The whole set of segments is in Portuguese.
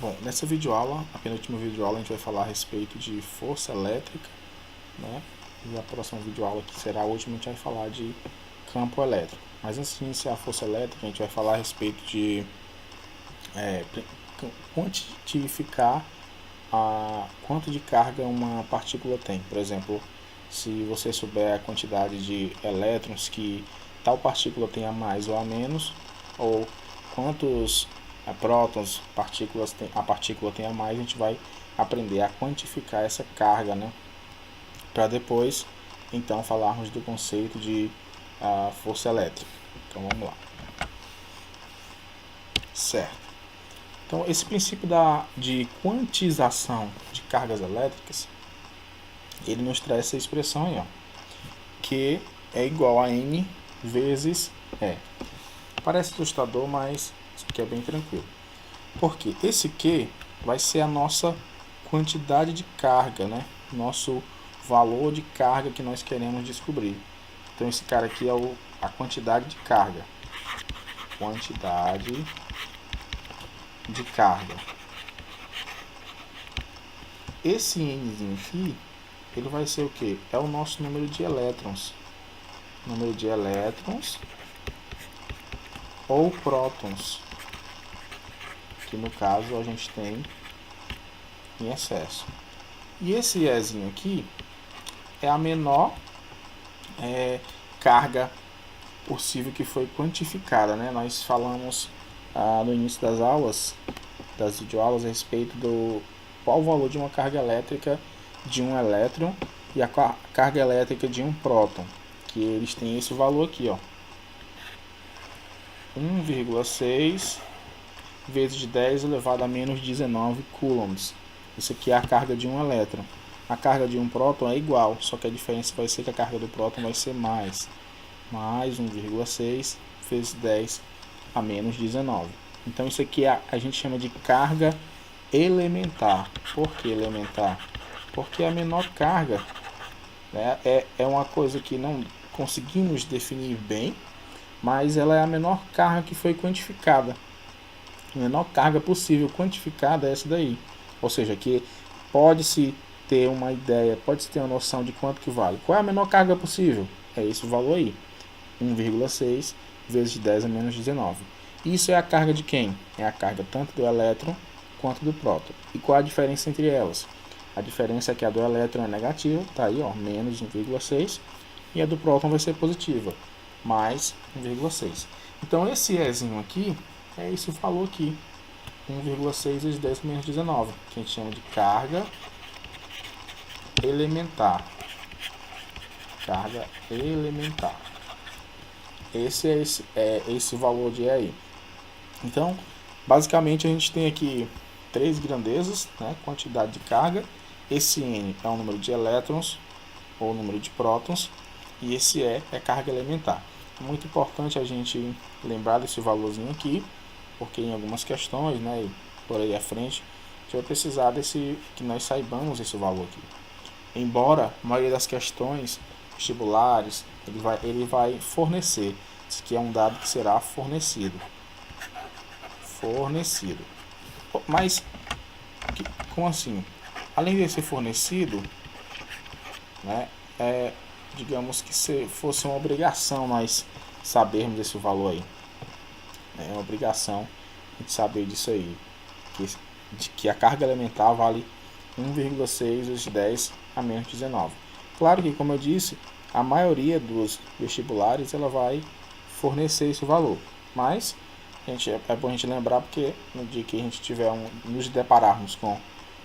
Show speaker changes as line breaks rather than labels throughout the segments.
Bom, nessa videoaula, a penúltima videoaula, a gente vai falar a respeito de força elétrica, né? E a próxima videoaula, que será a última, a gente vai falar de campo elétrico. Mas antes de iniciar a força elétrica, a gente vai falar a respeito de quantificar quanto de carga uma partícula tem. Por exemplo, se você souber a quantidade de elétrons que tal partícula tem a mais ou a menos, ou quantos prótons a partícula tem a mais, a gente vai aprender a quantificar essa carga, né? Para depois, então, falarmos do conceito de força elétrica. Então vamos lá. Certo. Então, esse princípio de quantização de cargas elétricas, ele nos traz essa expressão aí, ó, Q é igual a N vezes E. Parece assustador, mas isso aqui é bem tranquilo. Porque esse Q vai ser a nossa quantidade de carga, né? Nosso valor de carga que nós queremos descobrir. Então esse cara aqui é a quantidade de carga. Quantidade de carga. Esse Nzinho aqui, ele vai ser o que? É o nosso número de elétrons. Número de elétrons ou prótons, que no caso a gente tem em excesso. E esse Ezinho aqui é a menor carga possível que foi quantificada, né? Nós falamos no início das aulas, das videoaulas, a respeito do qual o valor de uma carga elétrica de um elétron e a carga elétrica de um próton, que eles têm esse valor aqui, ó, 1,6 vezes 10 elevado a menos 19 coulombs. Isso aqui é a carga de um elétron. A carga de um próton é igual, só que a diferença vai ser que a carga do próton vai ser mais 1,6 vezes 10 a menos 19. Então isso aqui a gente chama de carga elementar. Por que elementar? Porque a menor carga, né, é uma coisa que não conseguimos definir bem, mas ela é a menor carga que foi quantificada. A menor carga possível quantificada é essa daí. Ou seja, que pode-se ter uma ideia, pode-se ter uma noção de quanto que vale. Qual é a menor carga possível? É esse o valor aí. 1,6 vezes 10 a menos 19. Isso é a carga de quem? É a carga tanto do elétron quanto do próton. E qual a diferença entre elas? A diferença é que a do elétron é negativa, tá aí, ó, menos 1,6, e a do próton vai ser positiva, mais 1,6. Então esse Ezinho aqui é esse valor aqui, 1,6 vezes 10 menos 19, que a gente chama de carga elementar. Carga elementar. Esse é esse valor de E aí. Então, basicamente a gente tem aqui três grandezas, né? Quantidade de carga. Esse N é o número de elétrons ou o número de prótons, e esse E é carga elementar. É muito importante a gente lembrar desse valorzinho aqui, porque em algumas questões, né, e por aí à frente, a gente vai precisar que nós saibamos esse valor aqui. Embora a maioria das questões vestibulares ele vai fornecer, isso aqui é um dado que será fornecido. Mas como assim? Além de ser fornecido, né, digamos que se fosse uma obrigação nós sabermos esse valor aí. É uma obrigação a gente saber disso aí, que a carga elementar vale 1,6 vezes 10 a menos 19. Claro que, como eu disse, a maioria dos vestibulares ela vai fornecer esse valor, mas é bom a gente lembrar, porque no dia que a gente nos depararmos com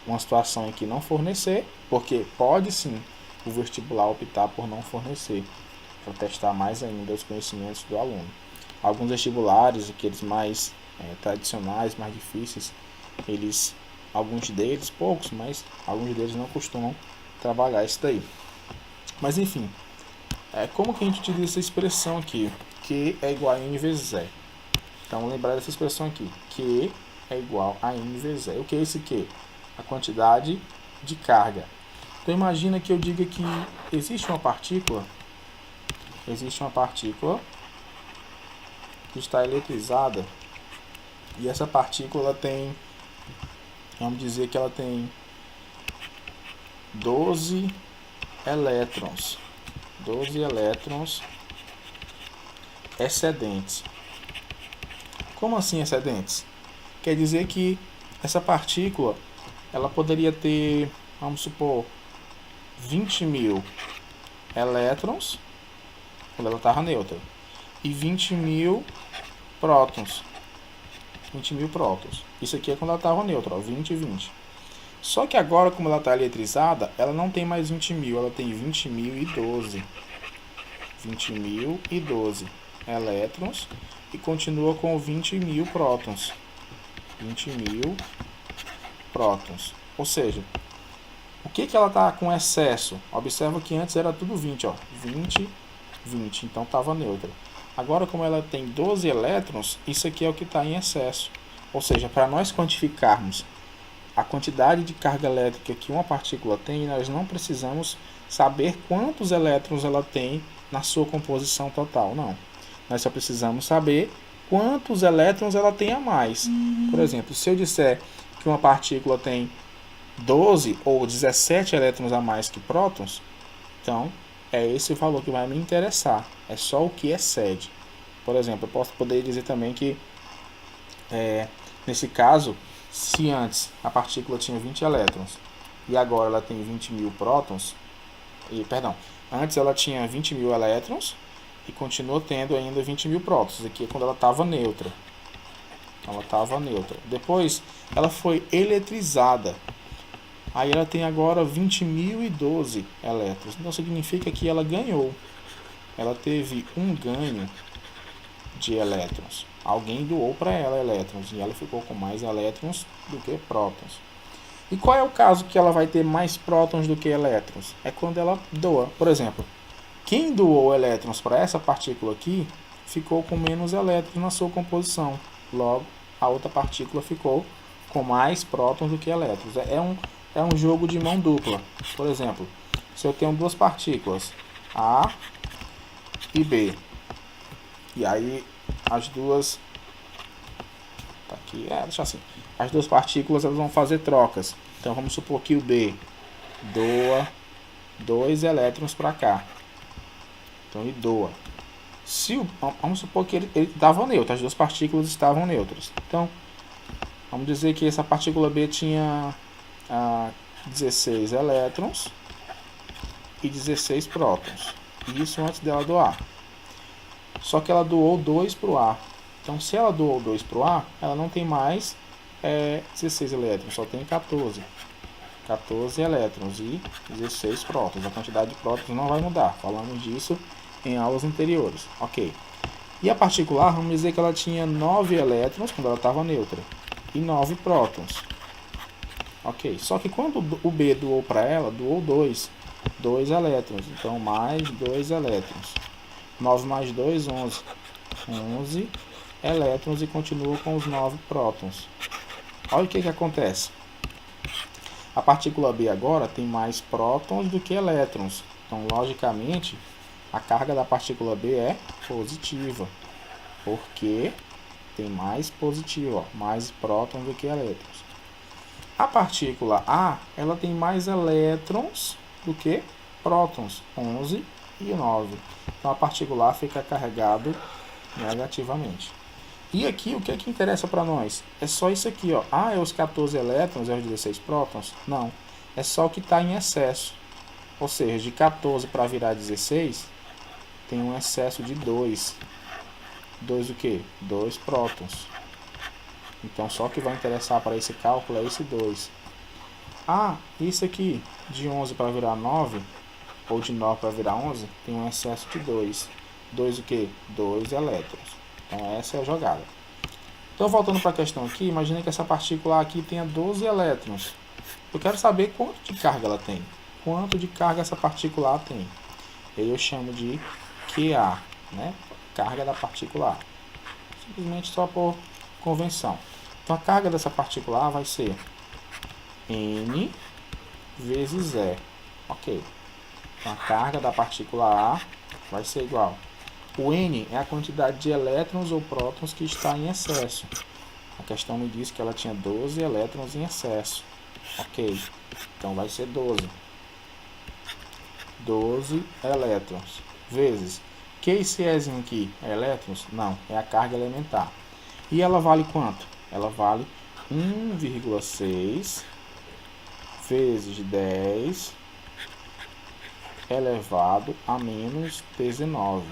uma situação em que não fornecer, porque pode sim o vestibular optar por não fornecer, para testar mais ainda os conhecimentos do aluno. Alguns vestibulares, aqueles mais tradicionais, mais difíceis, alguns deles, poucos, mas alguns deles não costumam trabalhar isso daí. Mas enfim, como que a gente utiliza essa expressão aqui? Q é igual a N vezes E. Então, lembrar dessa expressão aqui. Q é igual a N vezes E. O que é esse Q? A quantidade de carga. Então, imagina que eu diga que existe uma partícula que está eletrizada, e essa partícula tem Vamos dizer que ela tem 12 elétrons. 12 elétrons excedentes. Como assim excedentes? Quer dizer que essa partícula ela poderia ter, vamos supor, 20.000 elétrons quando ela estava neutra e 20.000 prótons. 20.000 prótons. Isso aqui é quando ela estava neutra, ó, 20 e 20. Só que agora, como ela está eletrizada, ela não tem mais 20.000, ela tem 20.012. 20.012 elétrons e continua com 20.000 prótons. 20.000 prótons. Ou seja, o que ela está com excesso? Observa que antes era tudo 20, ó. 20, 20, então estava neutra. Agora, como ela tem 12 elétrons, isso aqui é o que está em excesso. Ou seja, para nós quantificarmos a quantidade de carga elétrica que uma partícula tem, nós não precisamos saber quantos elétrons ela tem na sua composição total, não. Nós só precisamos saber quantos elétrons ela tem a mais. Por exemplo, se eu disser que uma partícula tem 12 ou 17 elétrons a mais que prótons, então é esse o valor que vai me interessar. É só o que excede. Por exemplo, eu poder dizer também que, nesse caso, se antes a partícula tinha 20 elétrons e agora ela tem 20.000 prótons, antes ela tinha 20.000 elétrons e continua tendo ainda 20.000 prótons. Aqui é quando ela estava neutra. Ela estava neutra. Depois ela foi eletrizada. Aí ela tem agora 20.012 elétrons. Então significa que ela ganhou. Ela teve um ganho de elétrons. Alguém doou para ela elétrons e ela ficou com mais elétrons do que prótons. E qual é o caso que ela vai ter mais prótons do que elétrons? É quando ela doa. Por exemplo, quem doou elétrons para essa partícula aqui ficou com menos elétrons na sua composição. Logo, a outra partícula ficou com mais prótons do que elétrons. É um jogo de mão dupla. Por exemplo, se eu tenho duas partículas, A e B, e aí as duas, tá aqui, deixa assim, as duas partículas elas vão fazer trocas. Então vamos supor que o B doa 2 elétrons para cá. Então ele doa. Vamos supor que ele estava neutro, as duas partículas estavam neutras. Então vamos dizer que essa partícula B tinha 16 elétrons e 16 prótons. Isso antes dela doar. Só que ela doou 2 para o A. Então, se ela doou 2 para o A, ela não tem mais 16 elétrons, só tem 14. 14 elétrons e 16 prótons. A quantidade de prótons não vai mudar. Falamos disso em aulas anteriores. Ok. E a particular, vamos dizer que ela tinha 9 elétrons quando ela estava neutra e 9 prótons. Ok. Só que quando o B doou para ela, doou 2 elétrons. Então, mais 2 elétrons. 9 mais 2, 11. 11 elétrons e continua com os 9 prótons. Olha o que acontece. A partícula B agora tem mais prótons do que elétrons. Então, logicamente, a carga da partícula B é positiva. Porque tem mais positivo, mais prótons do que elétrons. A partícula A, ela tem mais elétrons do que prótons, 11 e 9. Então a partícula A fica carregado negativamente. E aqui o que é que interessa para nós? É só isso aqui, ó. É os 14 elétrons, é os 16 prótons? Não. É só o que está em excesso. Ou seja, de 14 para virar 16, tem um excesso de 2. 2 o quê? 2 prótons. Então só o que vai interessar para esse cálculo é esse 2. Isso aqui, de 11 para virar 9, ou de 9 para virar 11, tem um excesso de 2. 2 o quê? 2 elétrons. Então essa é a jogada. Então voltando para a questão aqui, imagine que essa partícula aqui tenha 12 elétrons. Eu quero saber quanto de carga ela tem. Quanto de carga essa partícula A tem. E aí eu chamo de QA, né? Carga da partícula A. Simplesmente só por convenção. Então a carga dessa partícula A vai ser N vezes E. Ok. Então a carga da partícula A vai ser igual. O N é a quantidade de elétrons ou prótons que está em excesso. A questão me disse que ela tinha 12 elétrons em excesso. Ok, então vai ser 12. 12 elétrons vezes. Que esse Ezinho aqui é elétrons? Não, é a carga elementar. E ela vale quanto? Ela vale 1,6 vezes 10 elevado a menos 19.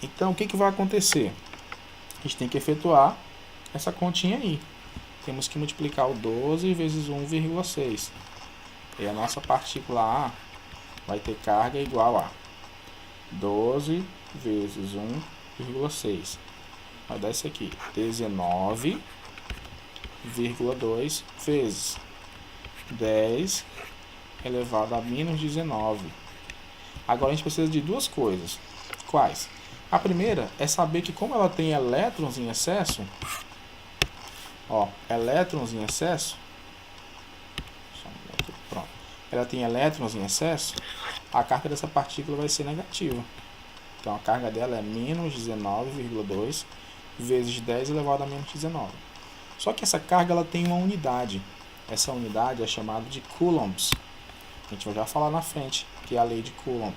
Então, o que vai acontecer? A gente tem que efetuar essa continha aí. Temos que multiplicar o 12 vezes 1,6. E a nossa partícula A vai ter carga igual a 12 vezes 1,6. Vai dar isso aqui, 19,2 vezes 10 elevado a menos 19. Agora a gente precisa de duas coisas. Quais? A primeira é saber que como ela tem elétrons em excesso, elétrons em excesso, pronto. Ela tem elétrons em excesso, a carga dessa partícula vai ser negativa. Então a carga dela é menos 19,2 vezes 10 elevado a menos 19. Só que essa carga ela tem uma unidade. Essa unidade é chamada de coulombs. A gente vai já falar na frente, que é a lei de Coulomb,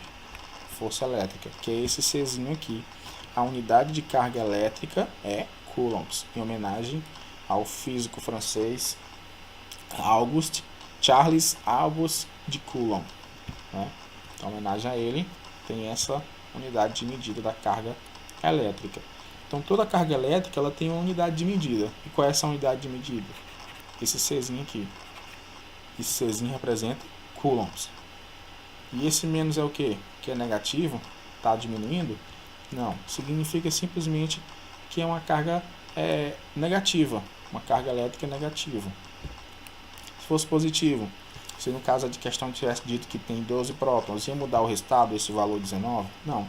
força elétrica, que é esse Czinho aqui. A unidade de carga elétrica é coulombs, em homenagem ao físico francês Charles Auguste de Coulomb, né? Então, em homenagem a ele, tem essa unidade de medida da carga elétrica. Então, toda carga elétrica ela tem uma unidade de medida. E qual é essa unidade de medida? Esse Czinho aqui. Esse Czinho representa coulombs. E esse menos é o quê? Que é negativo? Está diminuindo? Não. Significa simplesmente que é uma carga negativa. Uma carga elétrica negativa. Se fosse positivo, se no caso de questão tivesse dito que tem 12 prótons, ia mudar o resultado, esse valor 19? Não.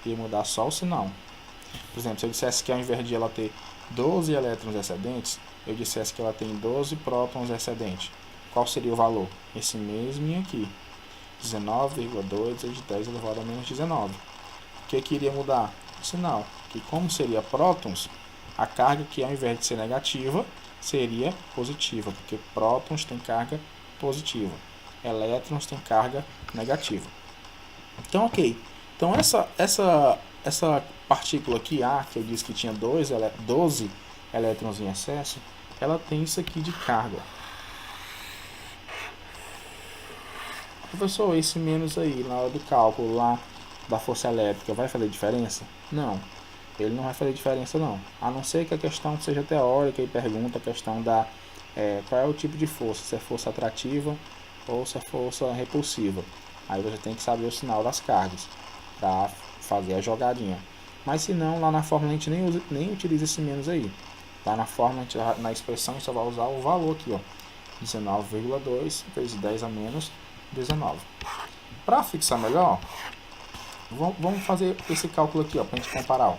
Ia mudar só o sinal. Por exemplo, se eu dissesse que ao invés de ela ter 12 elétrons excedentes, eu dissesse que ela tem 12 prótons excedentes. Qual seria o valor? Esse mesmo aqui. 19,2 vezes 10 elevado a menos 19. O que iria mudar? O sinal. Que como seria prótons, a carga que ao invés de ser negativa, seria positiva. Porque prótons tem carga positiva. Elétrons tem carga negativa. Então, ok. Então, essa partícula aqui, A, que eu disse que tinha 12 elétrons em excesso, ela tem isso aqui de carga. Professor, esse menos aí, na hora do cálculo lá da força elétrica, vai fazer diferença? Não, ele não vai fazer diferença não. A não ser que a questão seja teórica e pergunta a questão da qual é o tipo de força, se é força atrativa ou se é força repulsiva. Aí você tem que saber o sinal das cargas para fazer a jogadinha. Mas se não, lá na fórmula a gente nem utiliza esse menos aí. Lá na fórmula, na expressão, a gente só vai usar o valor aqui, ó, 19,2 vezes 10 a menos 19. Para fixar melhor, vamos fazer esse cálculo aqui, para a gente comparar. Ó.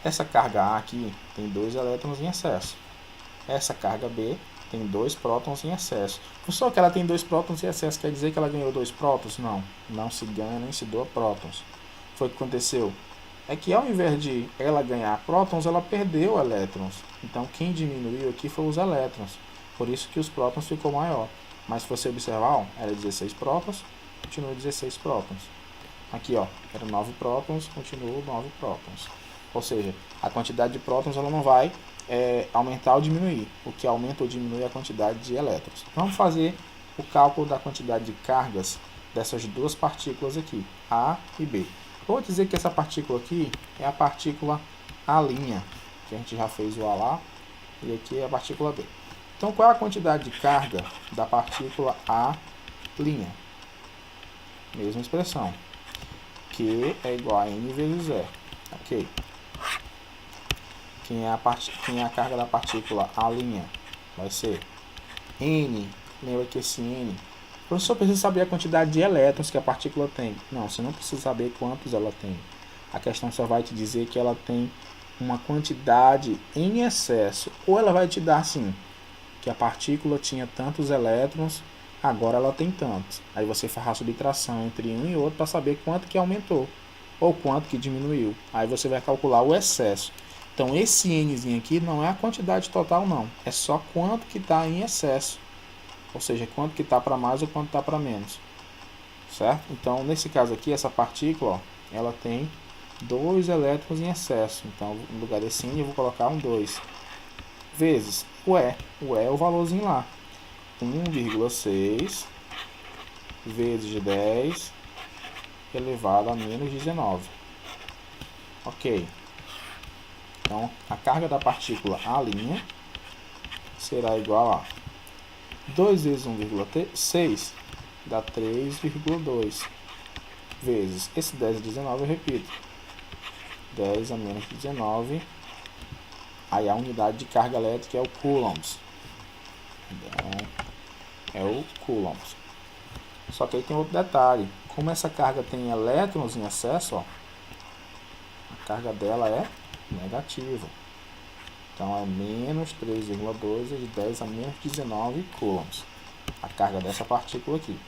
Essa carga A aqui tem 2 elétrons em excesso. Essa carga B tem 2 prótons em excesso. Só que ela tem 2 prótons em excesso, quer dizer que ela ganhou 2 prótons? Não, não se ganha nem se doa prótons. Foi o que aconteceu. É que ao invés de ela ganhar prótons, ela perdeu elétrons. Então quem diminuiu aqui foi os elétrons. Por isso que os prótons ficou maior. Mas se você observar, era 16 prótons, continua 16 prótons. Aqui, ó, era 9 prótons, continua 9 prótons. Ou seja, a quantidade de prótons ela não vai aumentar ou diminuir. O que aumenta ou diminui é a quantidade de elétrons. Vamos fazer o cálculo da quantidade de cargas dessas duas partículas aqui, A e B. Vou dizer que essa partícula aqui é a partícula A', que a gente já fez o A lá, e aqui é a partícula B. Então, qual é a quantidade de carga da partícula A'? Mesma expressão. Q é igual a N vezes E. Ok. Quem é a carga da partícula A'? Vai ser N. Lembra que esse N... O professor precisa saber a quantidade de elétrons que a partícula tem. Não, você não precisa saber quantos ela tem. A questão só vai te dizer que ela tem uma quantidade em excesso. Ou ela vai te dar assim, que a partícula tinha tantos elétrons, agora ela tem tantos. Aí você faz a subtração entre um e outro para saber quanto que aumentou ou quanto que diminuiu. Aí você vai calcular o excesso. Então esse Nzinho aqui não é a quantidade total não, é só quanto que está em excesso, ou seja, quanto que está para mais ou quanto está para menos, certo? Então nesse caso aqui, essa partícula, ó, ela tem 2 elétrons em excesso, então no lugar desse N eu vou colocar um 2, vezes o E é o valorzinho lá, 1,6 vezes 10 elevado a menos 19. Ok. Então, a carga da partícula A' será igual a 2 vezes 1,6 dá 3,2 vezes esse 10 a 19, eu repito, 10 a menos 19, aí a unidade de carga elétrica é o coulombs. Então, é o coulombs. Só que aí tem outro detalhe, como essa carga tem elétrons em excesso, ó, a carga dela é negativa. Então é menos 3,2 de 10 a menos 19 coulombs. A carga dessa partícula aqui.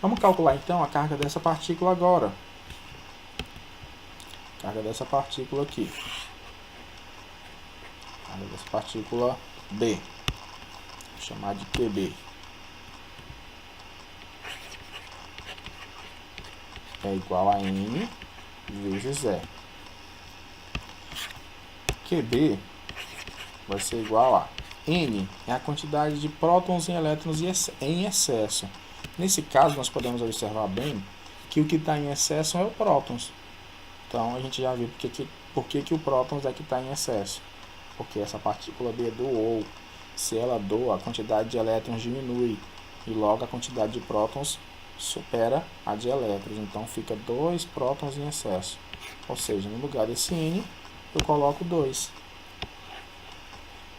Vamos calcular então a carga dessa partícula agora. Carga dessa partícula aqui. Carga dessa partícula B. Vou chamar de QB. É igual a N vezes E. QB vai ser igual a N é a quantidade de prótons e elétrons em excesso. Nesse caso, nós podemos observar bem que o que está em excesso é o prótons. Então, a gente já viu por que o prótons é que está em excesso. Porque essa partícula B doou. Se ela doa, a quantidade de elétrons diminui. E logo a quantidade de prótons supera a de elétrons. Então, fica 2 prótons em excesso. Ou seja, no lugar desse N, eu coloco 2.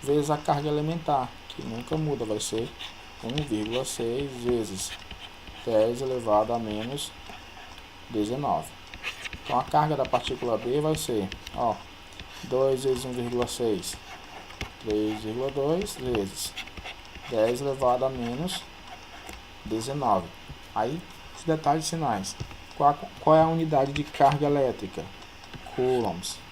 Vezes a carga elementar, que nunca muda, vai ser 1,6 vezes 10 elevado a menos 19. Então a carga da partícula B vai ser, ó, 2 vezes 1,6, 3,2 vezes 10 elevado a menos 19. Aí, os detalhes finais. Qual é a unidade de carga elétrica? Coulombs.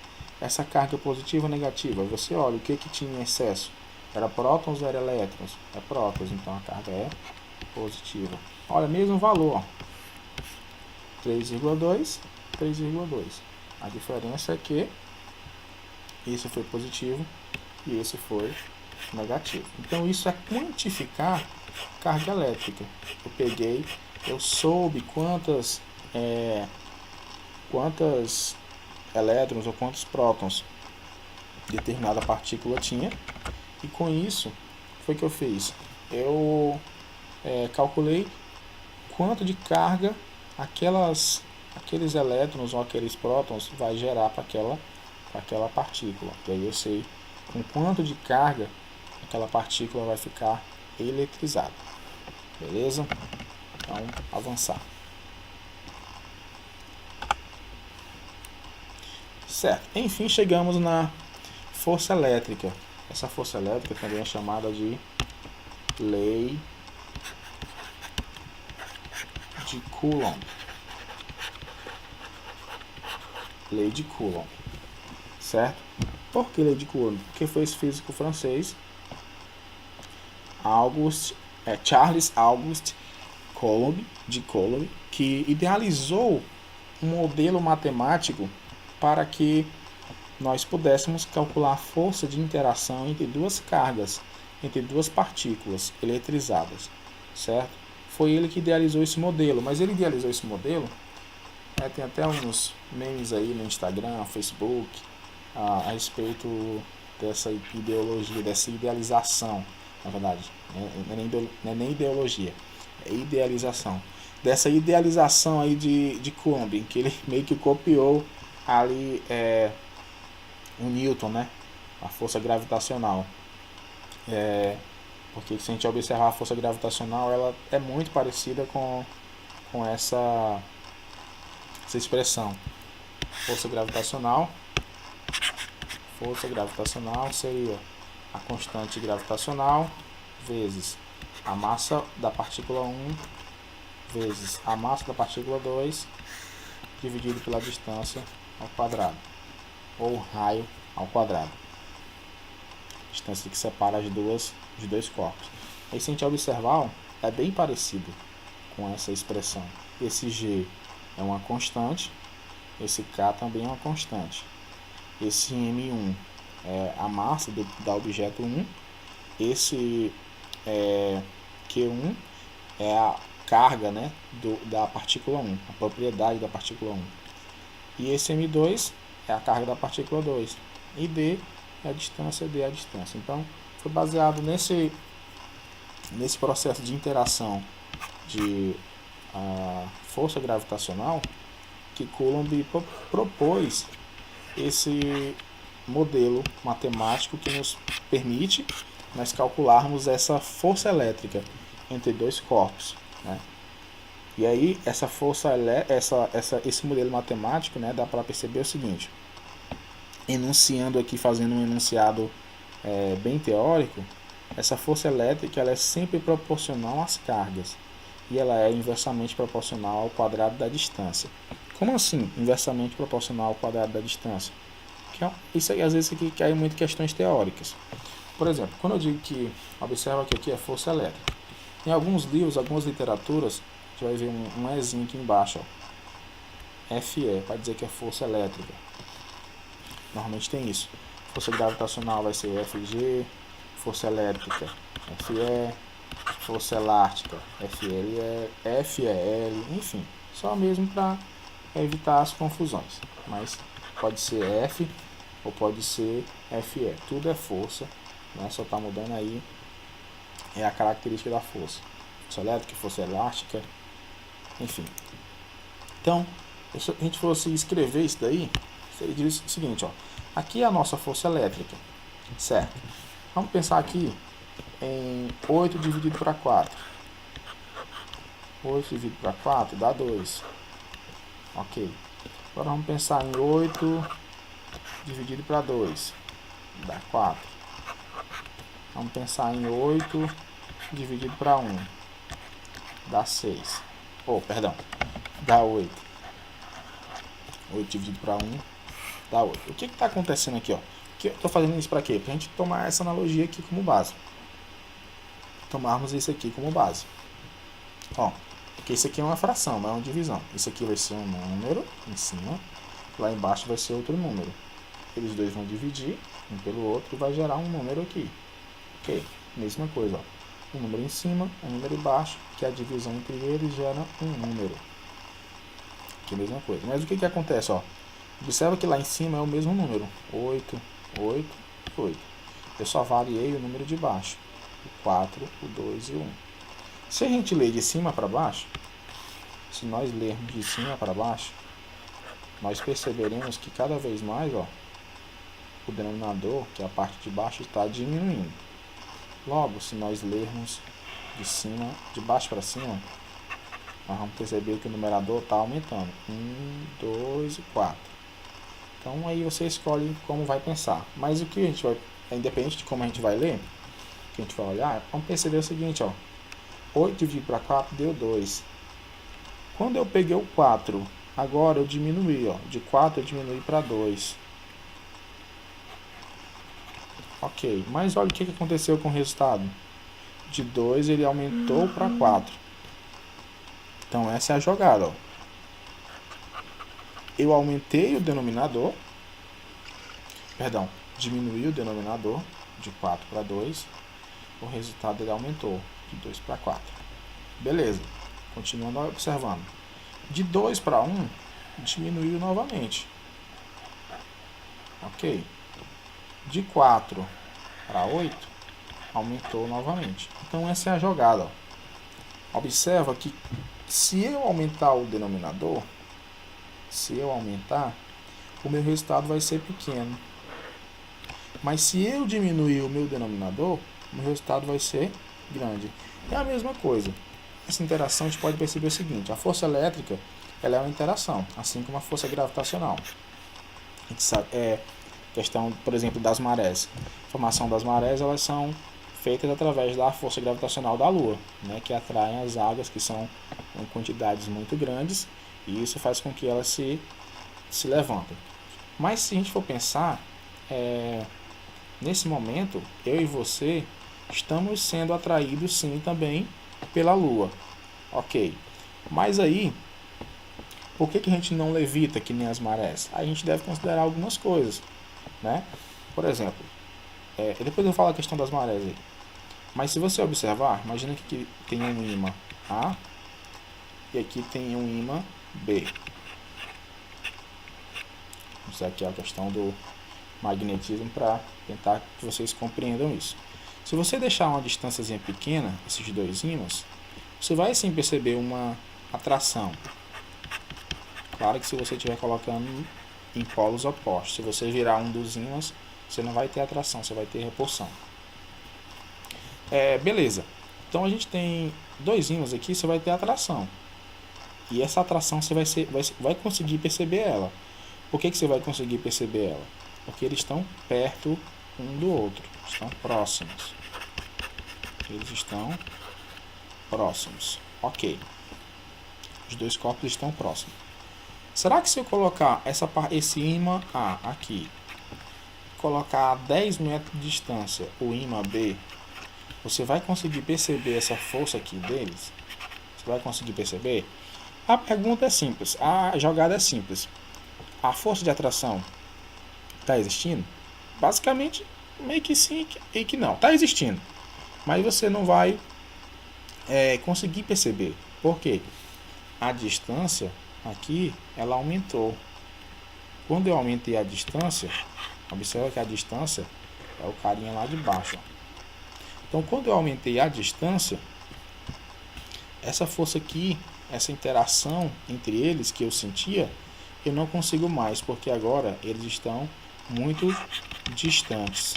Essa carga positiva ou negativa, você olha o que tinha em excesso. Era prótons ou era elétrons? É prótons, então a carga é positiva. Olha, mesmo valor, 3,2, 3,2. A diferença é que esse foi positivo e esse foi negativo. Então isso é quantificar carga elétrica. Eu soube quantos elétrons ou quantos prótons determinada partícula tinha, e com isso foi que eu fiz. Eu calculei quanto de carga aqueles elétrons ou aqueles prótons vai gerar para aquela partícula. E aí eu sei com quanto de carga aquela partícula vai ficar eletrizada. Beleza? Então, avançar. Certo. Enfim, chegamos na força elétrica. Essa força elétrica também é chamada de lei de Coulomb. Lei de Coulomb. Certo? Por que lei de Coulomb? Porque foi esse físico francês, Charles Auguste Coulomb, que idealizou um modelo matemático para que nós pudéssemos calcular a força de interação entre duas cargas, entre duas partículas eletrizadas, certo? Foi ele que idealizou esse modelo, mas ele idealizou esse modelo, tem até uns memes aí no Instagram, Facebook, a respeito dessa ideologia, dessa idealização, na verdade, não é nem ideologia, é idealização. Dessa idealização aí de Coulomb, em que ele meio que copiou ali o Newton, né? A força gravitacional. Porque se a gente observar a força gravitacional, ela é muito parecida com essa expressão. Força gravitacional seria a constante gravitacional vezes a massa da partícula 1 vezes a massa da partícula 2 dividido pela distância ao quadrado, ou raio ao quadrado. distância que separa os dois corpos. Aí se a gente observar, ó, é bem parecido com essa expressão. Esse G é uma constante, esse K também é uma constante. Esse M1 é a massa da objeto 1, esse Q1 é a carga, né, da partícula 1, a propriedade da partícula 1. E esse M2 é a carga da partícula 2. E D é a distância, D é a distância. Então, foi baseado nesse processo de interação de força gravitacional que Coulomb propôs esse modelo matemático que nos permite nós calcularmos essa força elétrica entre dois corpos, né? E aí essa força, esse modelo matemático, né, dá para perceber o seguinte, enunciando aqui, fazendo um enunciado bem teórico, essa força elétrica ela é sempre proporcional às cargas e ela é inversamente proporcional ao quadrado da distância. Como assim, inversamente proporcional ao quadrado da distância? Isso aí, às vezes aqui cai muito questões teóricas. Por exemplo, quando eu digo que, observa que aqui é força elétrica, em alguns livros, algumas literaturas, a gente vai ver um Ezinho aqui embaixo, ó, FE, para dizer que é força elétrica. Normalmente tem isso. Força gravitacional vai ser FG, força elétrica FE, força elástica FLE, FEL, enfim, só mesmo para evitar as confusões. Mas pode ser F ou pode ser FE, tudo é força, né? Só está mudando aí a característica da força. Força elétrica, força elástica, enfim. Então, se a gente fosse escrever isso daí, seria diz o seguinte, ó, aqui é a nossa força elétrica, certo? Vamos pensar aqui em 8 dividido para 4. 8 dividido para 4 dá 2. Ok. Agora vamos pensar em 8 dividido para 2. Dá 4. Vamos pensar em 8 dividido para 1. Dá 6. Perdão. Dá 8. 8 dividido para 1 dá 8. O que está acontecendo aqui, ó? Que eu estou fazendo isso para quê? Para a gente tomar essa analogia aqui como base. Tomarmos isso aqui como base. Ó, porque isso aqui é uma fração, não é uma divisão. Isso aqui vai ser um número em cima, lá embaixo vai ser outro número. Eles dois vão dividir um pelo outro e vai gerar um número aqui. Ok? Mesma coisa, ó. Um número em cima, um número embaixo, que a divisão entre eles gera um número. Que é a mesma coisa. Mas o que acontece, ó? Observa que lá em cima é o mesmo número. 8, 8, 8. Eu só variei o número de baixo. O 4, o 2 e o 1. Se a gente ler de cima para baixo, se nós lermos de cima para baixo, nós perceberemos que cada vez mais, ó, o denominador, que é a parte de baixo, está diminuindo. Logo, se nós lermos de baixo para cima, nós vamos perceber que o numerador está aumentando. 1, 2 e 4. Então aí você escolhe como vai pensar. Mas o que a gente vai, independente de como a gente vai ler, que a gente vai olhar, vamos perceber o seguinte, ó. 8 dividido para 4 deu 2. Quando eu peguei o 4, agora eu diminuí, ó. De 4 eu diminuí para 2. Ok, mas olha o que aconteceu com o resultado. De 2 ele aumentou para 4. Então essa é a jogada, ó. Eu aumentei o denominador, diminuí o denominador de 4 para 2. O resultado ele aumentou de 2 para 4. Beleza, continuando observando. De 2 para 1, diminuiu novamente. Ok. De 4 para 8, aumentou novamente. Então essa é a jogada. Observa que se eu aumentar o denominador, o meu resultado vai ser pequeno. Mas se eu diminuir o meu denominador, o meu resultado vai ser grande. É a mesma coisa. Essa interação a gente pode perceber o seguinte: a força elétrica ela é uma interação, assim como a força gravitacional. A gente sabe, questão, por exemplo, das marés. A formação das marés elas são feitas através da força gravitacional da Lua, né, que atraem as águas que são em quantidades muito grandes, e isso faz com que elas se levantem. Mas se a gente for pensar, nesse momento, eu e você estamos sendo atraídos sim também pela Lua. Ok. Mas aí, por que a gente não levita que nem as marés? A gente deve considerar algumas coisas, né? Por exemplo, depois eu falo a questão das marés aí. Mas se você observar, imagina que aqui tem um ímã A e aqui tem um ímã B. Isso aqui é a questão do magnetismo para tentar que vocês compreendam isso. Se você deixar uma distância pequena, esses dois ímãs, você vai sim perceber uma atração. Claro que se você estiver colocando em polos opostos, se você virar um dos ímãs, você não vai ter atração, você vai ter repulsão. Beleza. Então a gente tem dois ímãs aqui, você vai ter atração. E essa atração você vai conseguir perceber ela. Por que você vai conseguir perceber ela? Porque eles estão perto um do outro, estão próximos. Eles estão próximos. Ok. Os dois corpos estão próximos. Será que se eu colocar esse ímã A aqui, colocar a 10 metros de distância o ímã B, você vai conseguir perceber essa força aqui deles? Você vai conseguir perceber? A pergunta é simples, a jogada é simples. A força de atração está existindo? Basicamente, meio que sim e que não. Está existindo, mas você não vai conseguir perceber. Por quê? A distância aqui, ela aumentou. Quando eu aumentei a distância, observa que a distância é o carinha lá de baixo. Então, quando eu aumentei a distância, essa força aqui, essa interação entre eles que eu sentia, eu não consigo mais, porque agora eles estão muito distantes.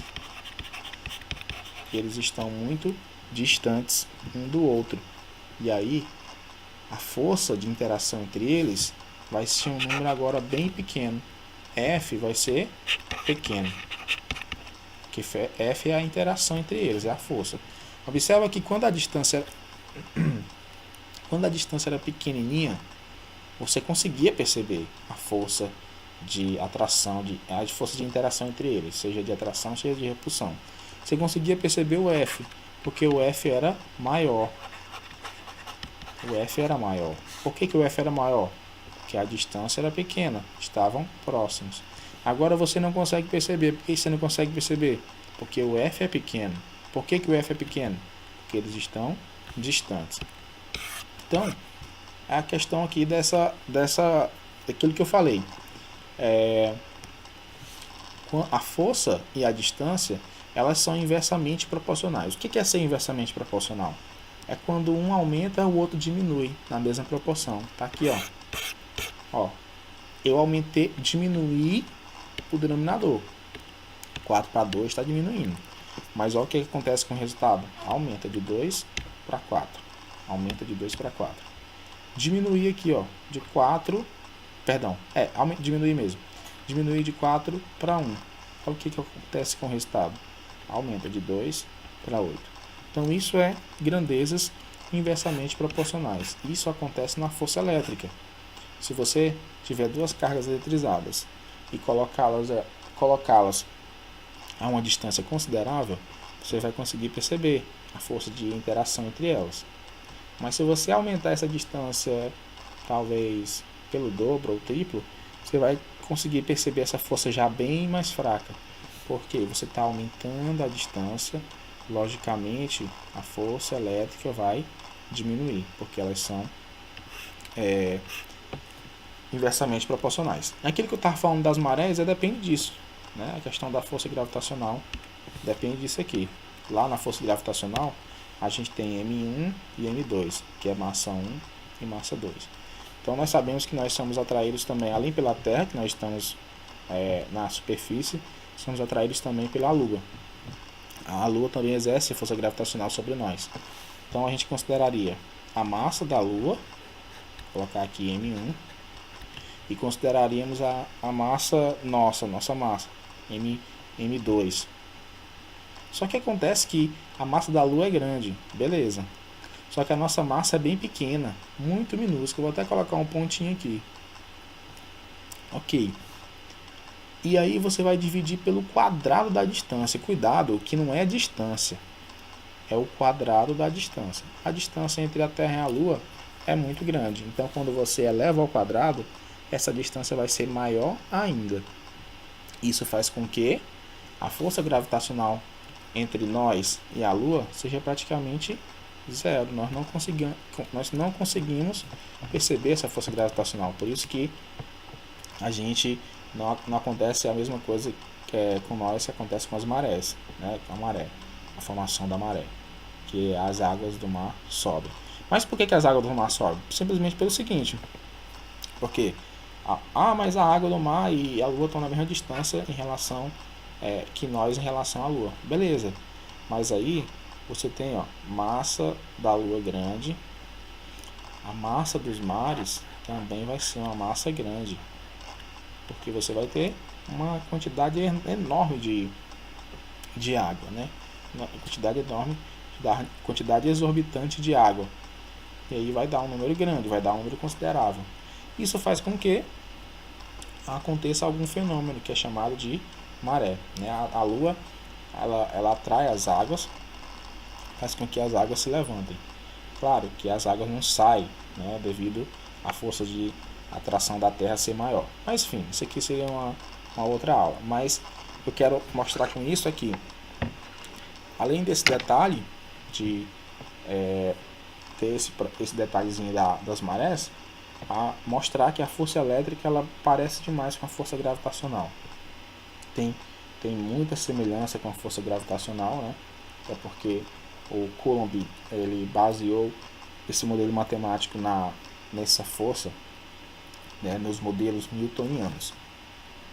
Eles estão muito distantes um do outro. E aí, a força de interação entre eles vai ser um número agora bem pequeno. F vai ser pequeno. Que F é a interação entre eles, é a força. Observa que quando a distância era pequenininha, você conseguia perceber a força de atração, a força de interação entre eles, seja de atração, seja de repulsão. Você conseguia perceber o F, porque o F era maior. O F era maior. Por que o F era maior? Porque a distância era pequena, estavam próximos. Agora você não consegue perceber. Por que você não consegue perceber? Porque o F é pequeno. Por que o F é pequeno? Porque eles estão distantes. Então, é a questão aqui daquilo que eu falei. A força e a distância, elas são inversamente proporcionais. O que é ser inversamente proporcional? É quando um aumenta, o outro diminui na mesma proporção. Tá aqui, ó. Eu diminuí o denominador. 4 para 2 está diminuindo. Mas olha o que acontece com o resultado. Aumenta de 2 para 4. Aumenta de 2 para 4. Diminuir aqui, ó, de 4. Perdão, diminuir mesmo. Diminuir de 4 para 1. Olha o que acontece com o resultado. Aumenta de 2 para 8. Então isso é grandezas inversamente proporcionais. Isso acontece na força elétrica. Se você tiver duas cargas eletrizadas e colocá-las a uma distância considerável, você vai conseguir perceber a força de interação entre elas. Mas se você aumentar essa distância talvez pelo dobro ou triplo, você vai conseguir perceber essa força já bem mais fraca. Porque você está aumentando a distância, logicamente a força elétrica vai diminuir, porque elas são inversamente proporcionais. Aquilo que eu estava falando das marés depende disso, né? A questão da força gravitacional depende disso aqui. Lá na força gravitacional a gente tem M1 e M2, que é massa 1 e massa 2. Então nós sabemos que nós somos atraídos também, além pela Terra, que nós estamos na superfície, somos atraídos também pela Lua. A Lua também exerce força gravitacional sobre nós. Então a gente consideraria a massa da Lua, vou colocar aqui M1, e consideraríamos a massa nossa massa, M2. Só que acontece que a massa da Lua é grande, beleza. Só que a nossa massa é bem pequena, muito minúscula. Vou até colocar um pontinho aqui. Ok. E aí você vai dividir pelo quadrado da distância. Cuidado, que não é distância, é o quadrado da distância. A distância entre a Terra e a Lua é muito grande. Então, quando você eleva ao quadrado, essa distância vai ser maior ainda. Isso faz com que a força gravitacional entre nós e a Lua seja praticamente zero. Nós não conseguimos perceber essa força gravitacional. Por isso que a gente não acontece a mesma coisa que com nós que acontece com as marés, né? Com a maré, a formação da maré, que as águas do mar sobem. Mas por que as águas do mar sobem? Simplesmente pelo seguinte, porque mas a água do mar e a Lua estão na mesma distância em relação que nós em relação à Lua. Beleza, mas aí você tem massa da Lua grande, a massa dos mares também vai ser uma massa grande, porque você vai ter uma quantidade enorme de água, né? Uma quantidade enorme, quantidade exorbitante de água. E aí vai dar um número grande, vai dar um número considerável. Isso faz com que aconteça algum fenômeno que é chamado de maré, né? A Lua ela atrai as águas, faz com que as águas se levantem. Claro que as águas não saem, né, devido à força de atração da Terra ser maior. Mas enfim, isso aqui seria uma outra aula. Mas eu quero mostrar com isso aqui, além desse detalhe de ter esse detalhezinho das marés, a mostrar que a força elétrica ela parece demais com a força gravitacional. Tem muita semelhança com a força gravitacional, né? É porque o Coulomb ele baseou esse modelo matemático nessa força, né, nos modelos newtonianos.